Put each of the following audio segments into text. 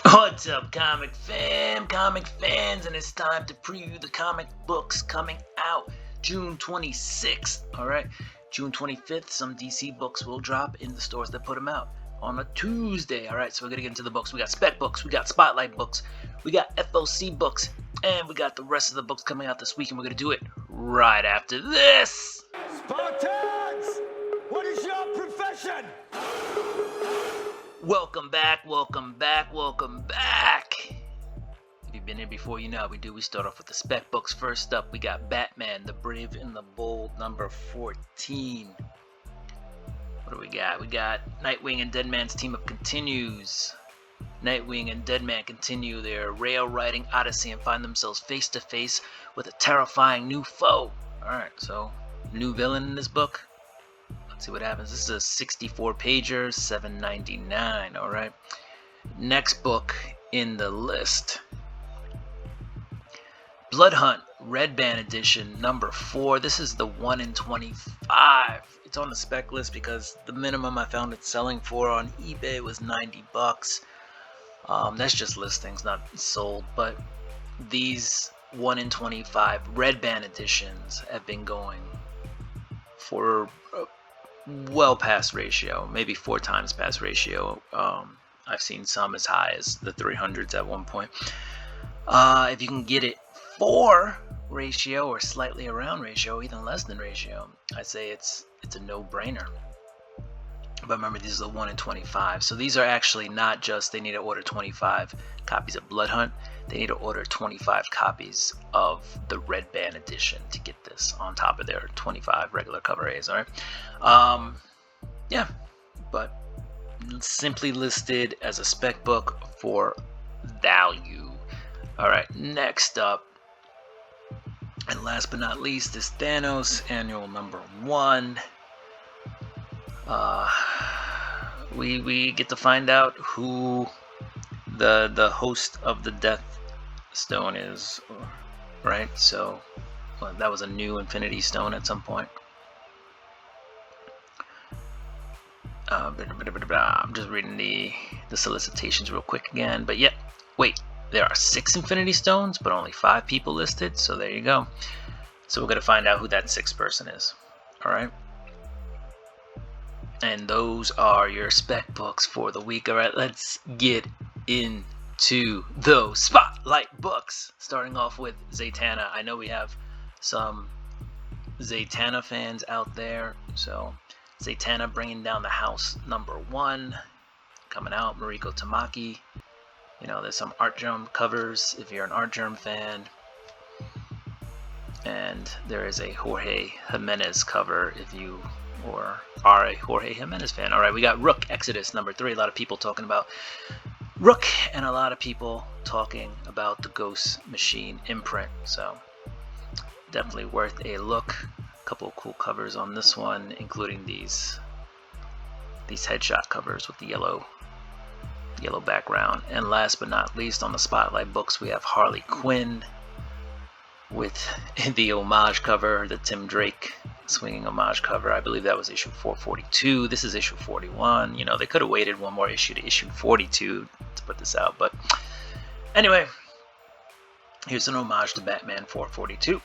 What's up, comic fans, and it's time to preview the comic books coming out June 26th, alright? June 25th, some DC books will drop in the stores that put them out on a Tuesday, alright? So we're gonna get into the books. We got Spec books, we got Spotlight books, we got FOC books, and we got the rest of the books coming out this week, and we're gonna do it right after this! Spartans! What is your profession? Welcome back. If you've been here before, you know how we do. We start off with the spec books. First up, we got Batman, the Brave and the Bold, number 14. What do we got? We got Nightwing and Deadman's team-up continues. Nightwing and Deadman continue their rail-riding odyssey and find themselves face-to-face with a terrifying new foe. Alright, so new villain in this book. Let's see what happens. This is a 64 pager, $7.99. All right. Next book in the list, Blood Hunt Red Band Edition, number 4. This is the 1 in 25. It's on the spec list because the minimum I found it selling for on eBay was $90. That's just listings, not sold. But these 1 in 25 Red Band editions have been going for well past ratio, maybe 4 times past ratio. I've seen some as high as the 300s at one point. If you can get it 4 ratio or slightly around ratio, even less than ratio, I'd say it's a no-brainer. But remember, these are the 1 in 25. So these are actually not just they need to order 25 copies of Blood Hunt. They need to order 25 copies of the Red Band edition to get this on top of their 25 regular cover A's. All right. Yeah, but simply listed as a spec book for value. All right. Next up, and last but not least, is Thanos Annual number 1. We get to find out who the host of the Death Stone is, right? So that was a new Infinity Stone at some point. I'm just reading the solicitations real quick again, but yeah, wait, there are 6 Infinity Stones, but only 5 people listed, so there you go. So we're gonna find out who that 6th person is. All right. And those are your spec books for the week. All right, let's get into those spotlight books. Starting off with Zatanna. I know we have some Zatanna fans out there. So Zatanna bringing down the house number 1. Coming out, Mariko Tamaki. You know, there's some Art Germ covers if you're an Art Germ fan. And there is a Jorge Jimenez cover if you are a Jorge Jimenez fan. All right, we got Rook Exodus number 3. A lot of people talking about Rook and a lot of people talking about the Ghost Machine imprint. So definitely worth a look. A couple of cool covers on this one, including these headshot covers with the yellow background. And last but not least, on the Spotlight books, we have Harley Quinn with the homage cover, the Tim Drake swinging homage cover. I believe that was issue 442. This is issue 41. You know, they could have waited one more issue to issue 42 to put this out. But anyway, here's an homage to Batman 442.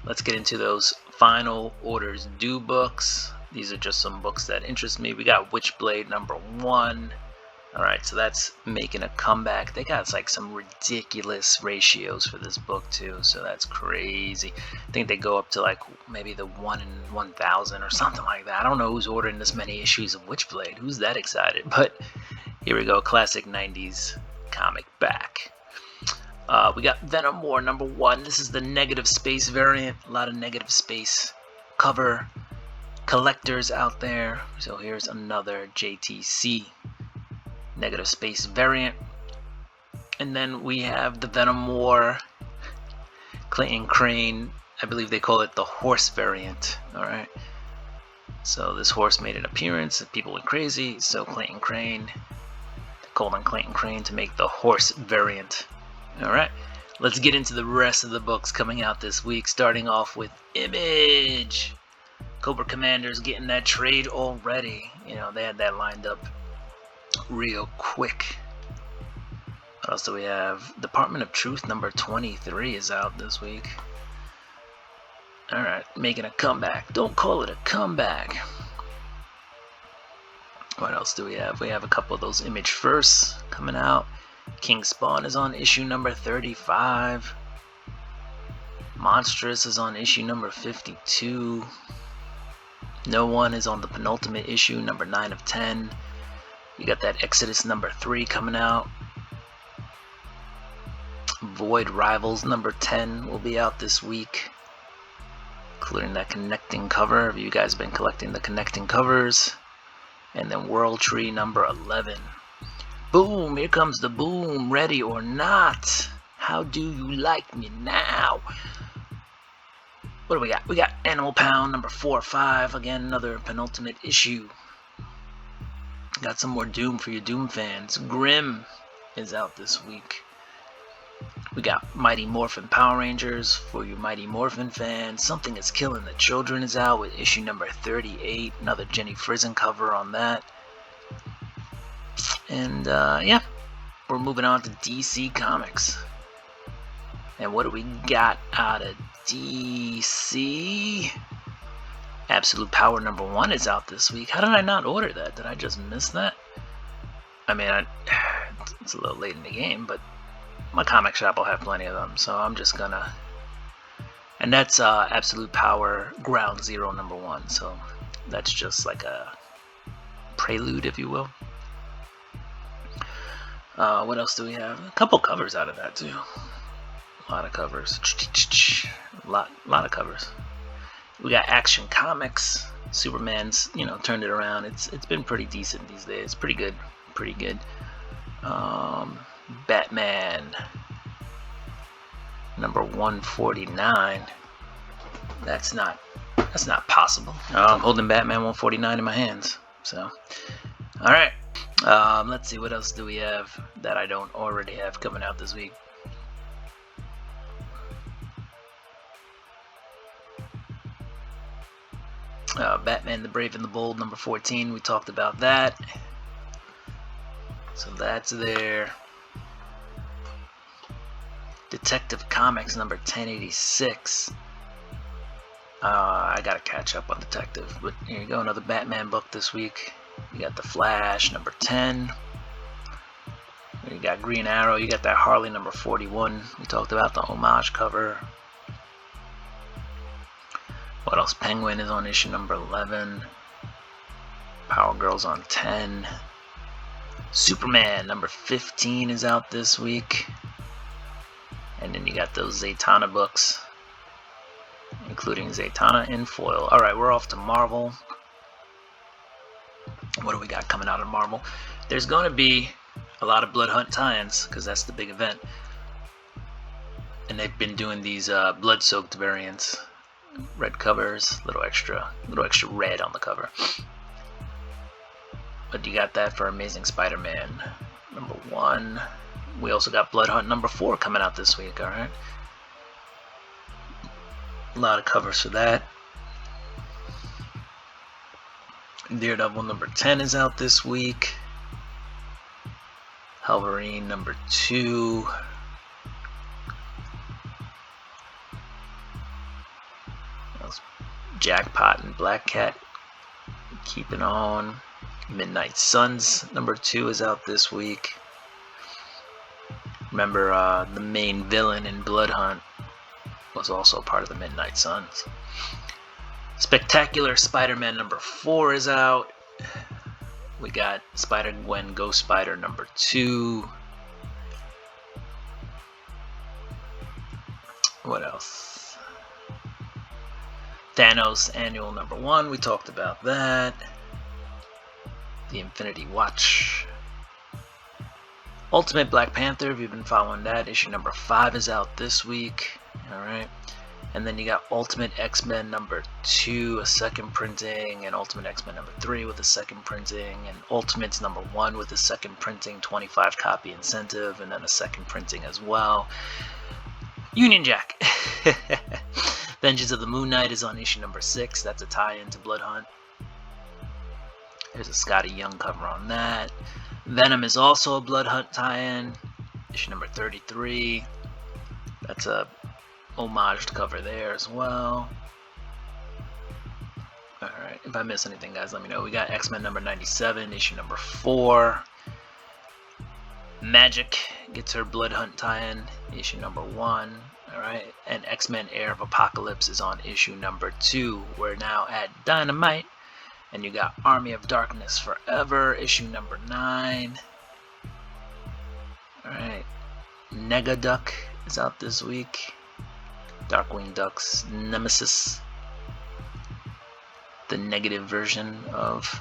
Let's get into those final orders due books. These are just some books that interest me. We got Witchblade number 1. All right, so that's making a comeback. They got like some ridiculous ratios for this book too, so that's crazy. I think they go up to like maybe the 1 in 1,000 or something like that. I don't know who's ordering this many issues of Witchblade. Who's that excited? But here we go, classic 90s comic back. We got Venom War number 1. This is the negative space variant. A lot of negative space cover collectors out there. So here's another JTC negative space variant. And then we have the Venom War Clayton Crane. I believe they call it the horse variant. All right. So this horse made an appearance and people went crazy. So Clayton Crane, they called on Clayton Crane to make the horse variant. All right. Let's get into the rest of the books coming out this week, starting off with Image. Cobra Commander's getting that trade already. You know, they had that lined up real quick. What else do we have? Department of Truth number 23 is out this week. Alright, making a comeback. Don't call it a comeback. What else do we have? We have a couple of those Image Firsts coming out. King Spawn is on issue number 35. Monstrous is on issue number 52. No One is on the penultimate issue, number 9 of 10. You got that Exodus number 3 coming out. Void Rivals number 10 will be out this week, including that connecting cover. Have you guys been collecting the connecting covers? And then World Tree number 11. Boom, here comes the boom, ready or not. How do you like me now? What do we got? We got Animal Pound number 4 or 5. Again, another penultimate issue. Got some more Doom for your Doom fans. Grimm is out this week. We got Mighty Morphin Power Rangers for your Mighty Morphin fans. Something Is Killing the Children is out with issue number 38. Another Jenny Frison cover on that. And yeah, we're moving on to DC Comics. And what do we got out of DC? Absolute Power number 1 is out this week. How did I not order that? Did I just miss that? I mean, it's a little late in the game, but my comic shop will have plenty of them, so I'm just gonna. And that's Absolute Power Ground Zero number 1, so that's just like a prelude, if you will. What else do we have? A couple covers out of that too. A lot of covers. A lot of covers. We got Action Comics. Superman's, turned it around. It's been pretty decent these days. Pretty good. Batman number 149. That's not possible. I'm holding Batman 149 in my hands. So, all right. Let's see, what else do we have that I don't already have coming out this week? Batman the Brave and the Bold number 14. We talked about that. So that's there. Detective Comics number 1086. I gotta catch up on Detective, but here you go, another Batman book this week. You got The Flash number 10. You got Green Arrow. You got that Harley number 41. We talked about the homage cover. What else? Penguin is on issue number 11. Power Girl's on 10. Superman number 15 is out this week. And then you got those Zatanna books, including Zatanna in foil. Alright, we're off to Marvel. What do we got coming out of Marvel? There's going to be a lot of Blood Hunt tie-ins, because that's the big event. And they've been doing these blood-soaked variants. Red covers, little extra red on the cover. But you got that for Amazing Spider-Man number 1. We also got Blood Hunt number 4 coming out this week, alright? A lot of covers for that. Daredevil number 10 is out this week. Wolverine number 2. Jackpot and Black Cat keeping on. Midnight Suns number 2 is out this week. Remember, the main villain in Blood Hunt was also part of the Midnight Suns. Spectacular Spider-Man number 4 is out. We got Spider-Gwen Ghost Spider number 2. What else? Thanos Annual number 1. We talked about that. The Infinity Watch. Ultimate Black Panther, if you've been following that, issue number 5 is out this week. Alright. And then you got Ultimate X-Men number 2, a second printing, and Ultimate X-Men number 3 with a second printing, and Ultimates number 1 with a second printing, 25 copy incentive, and then a second printing as well. Union Jack. Vengeance of the Moon Knight is on issue number 6. That's a tie-in to Blood Hunt. There's a Scotty Young cover on that. Venom is also a Blood Hunt tie-in. issue number 33. That's a homaged cover there as well. Alright, if I miss anything, guys, let me know. We got X-Men number 97, issue number 4. Magic gets her Blood Hunt tie-in, issue number 1. Alright, and X-Men Heir of Apocalypse is on issue number 2. We're now at Dynamite, and you got Army of Darkness Forever, issue number 9. Alright, Negaduck is out this week. Darkwing Duck's Nemesis, the negative version of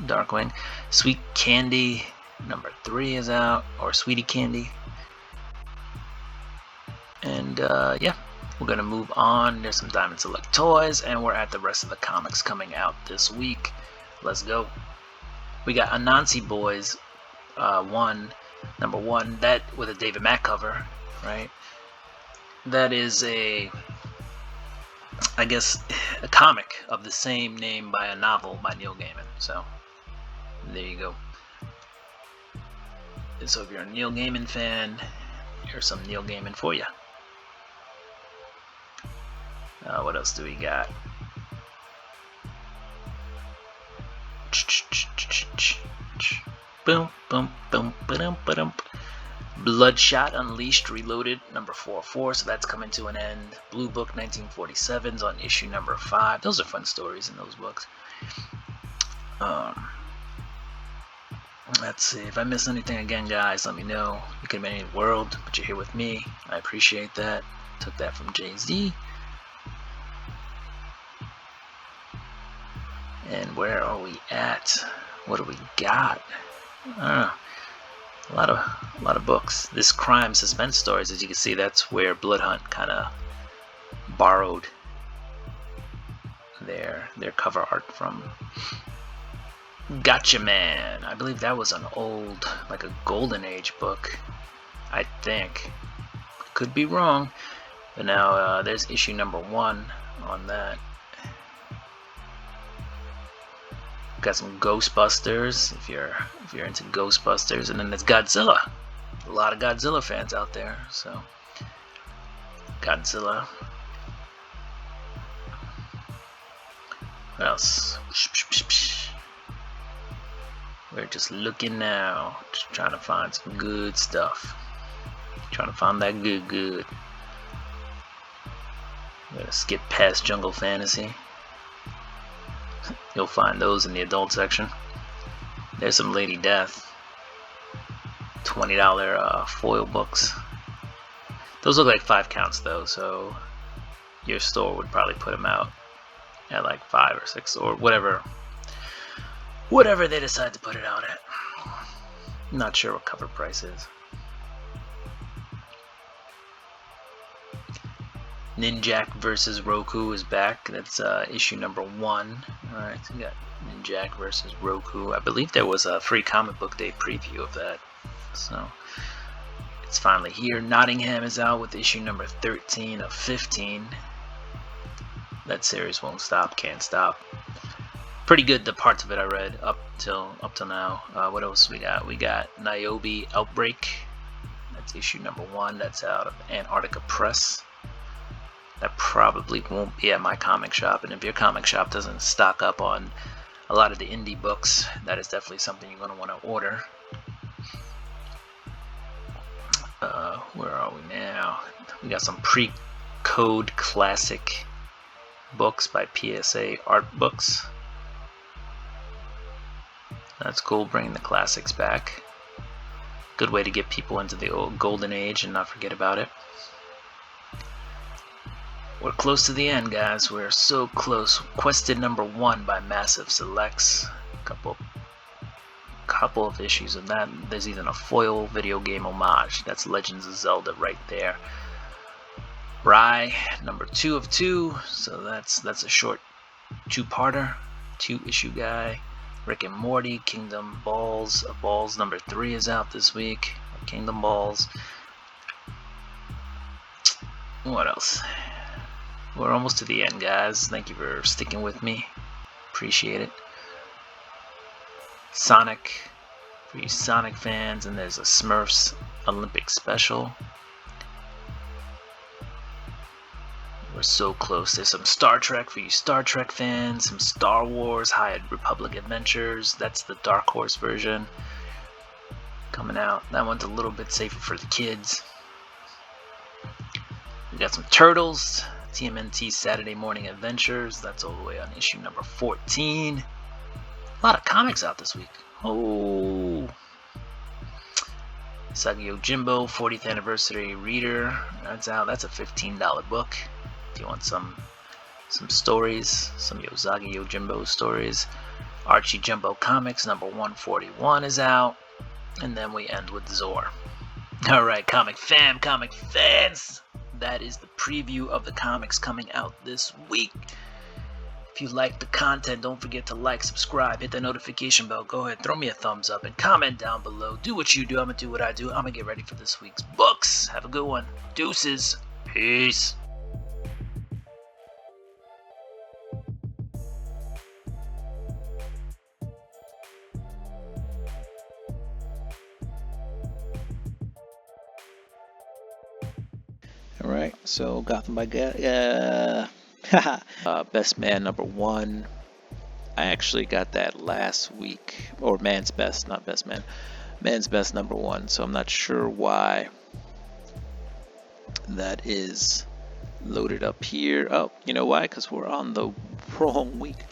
Darkwing. Sweet Candy number 3 is out, or Sweetie Candy. And yeah, we're gonna move on. There's some Diamond Select toys, and we're at the rest of the comics coming out this week. Let's go. We got Anansi Boys number 1, that with a David Mack cover, right? That is I guess a comic of the same name by a novel by Neil Gaiman. So there you go. And so if you're a Neil Gaiman fan, here's some Neil Gaiman for you. What else do we got? Boom, boom, boom, ba-dum, ba-dum. Bloodshot Unleashed Reloaded number 404, so that's coming to an end. Blue Book 1947's on issue number 5. Those are fun stories in those books. Let's see, if I miss anything again, guys, let me know. You could be in any world, but you're here with me. I appreciate that. Took that from Jay-Z. And where are we at? What do we got? I don't know. A lot of books. This crime suspense stories, as you can see, that's where Blood Hunt kind of borrowed their cover art from. Gotcha Man. I believe that was an old, like a Golden Age book. I think. Could be wrong. But now there's issue number 1 on that. Got some Ghostbusters if you're into Ghostbusters, and then there's Godzilla. A lot of Godzilla fans out there, so Godzilla. What else? We're just looking now, just trying to find some good stuff. Trying to find that good. I'm gonna skip past Jungle Fantasy. You'll find those in the adult section. There's some Lady Death. $20 foil books. Those look like 5 counts though, so your store would probably put them out at like 5 or 6 or whatever they decide to put it out at. Not sure what cover price is. Ninjak versus Roku is back. That's issue number 1. Alright, so we got Ninjak versus Roku. I believe there was a free comic book day preview of that. So it's finally here. Nottingham is out with issue number 13 of 15. That series won't stop, can't stop. Pretty good, the parts of it I read up till now. What else we got? We got Niobe Outbreak. That's issue number 1. That's out of Antarctica Press. That probably won't be at my comic shop, and if your comic shop doesn't stock up on a lot of the indie books, that is definitely something you're going to want to order. Where are we now? We got some pre-code classic books by PSA Art Books. That's cool, bringing the classics back. Good way to get people into the old golden age and not forget about it. We're close to the end, guys. We're so close. Quested number 1 by Massive Selects. Couple of issues of that. There's even a foil video game homage. That's Legends of Zelda right there. Rye, number 2 of 2. So that's a short 2-parter, 2-issue guy. Rick and Morty, Kingdom Balls. Balls number 3 is out this week. Kingdom Balls. What else? We're almost to the end, guys. Thank you for sticking with me. Appreciate it. Sonic, for you Sonic fans, and there's a Smurfs Olympic Special. We're so close. There's some Star Trek for you Star Trek fans, some Star Wars High Republic Adventures. That's the Dark Horse version coming out. That one's a little bit safer for the kids. We got some Turtles, TMNT Saturday Morning Adventures. That's all the way on issue number 14. A lot of comics out this week. Oh, Usagi Yojimbo 40th Anniversary Reader. That's out. That's a $15 book. If you want some stories, some Usagi Yojimbo stories. Archie Jumbo Comics number 141 is out. And then we end with Zor. Alright, comic fans! That is the preview of the comics coming out this week. If you like the content, don't forget to like, subscribe, hit the notification bell. Go ahead, throw me a thumbs up, and comment down below. Do what you do. I'm going to do what I do. I'm going to get ready for this week's books. Have a good one. Deuces. Peace. Alright, so Gotham by Best Man number 1. I actually got that last week, or Man's Best, not Best Man. Man's Best number 1, so I'm not sure why that is loaded up here. Oh, you know why? Because we're on the wrong week.